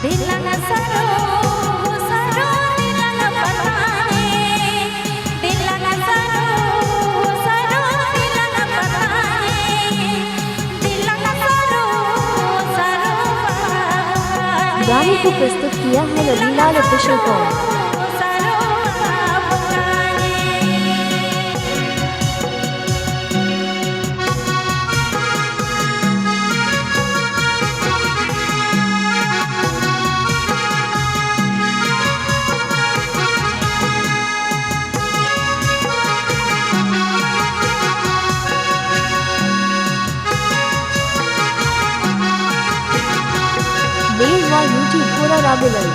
दिलंग सरो सरो दिलंग पताने दिलंग सरो सरो दिलंग पताने दिलंग सरो सरो गाने को प्रस्तुत किया है रविलाल ऑफिशियल कॉम। देव व यूट्यूब पूरा राबिलाई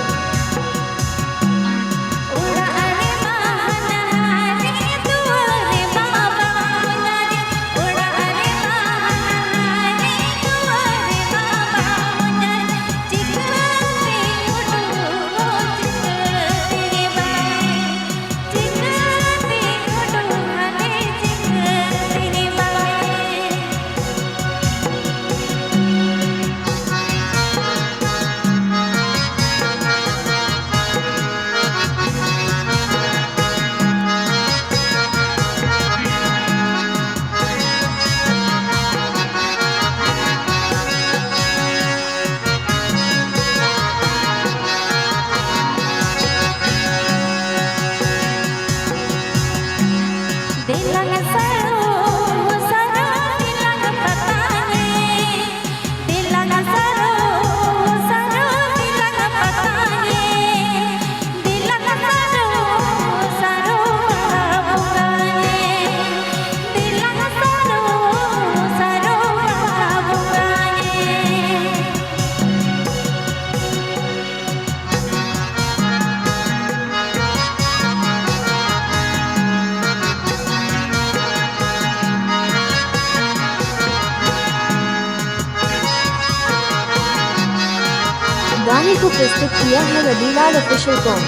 गाने को प्रस्तुत किया है रविलाल ऑफिशियल कॉम।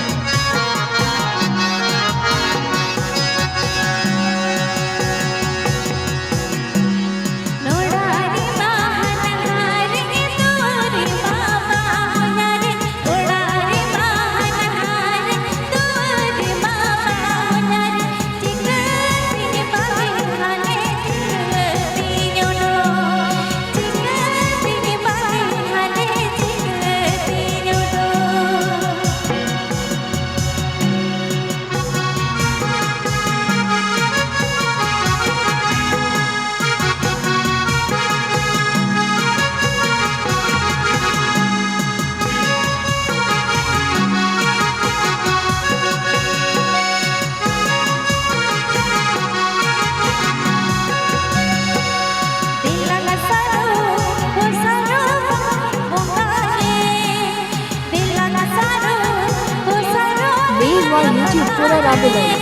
देव व यूट्यूब पूरा राबिलाई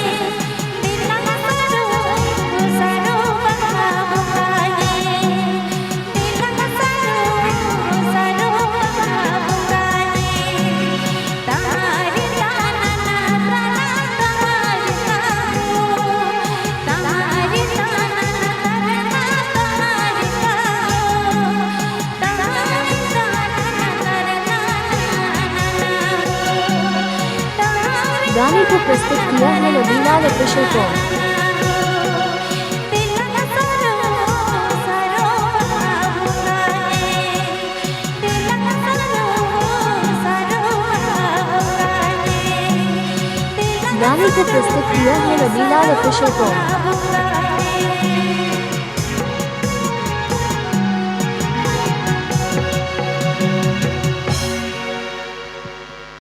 गाने को प्रस्तुत किया है रविलाल ऑफिशियल कॉम। गाने को प्रस्तुत किया है रविलाल ऑफिशियल कॉम।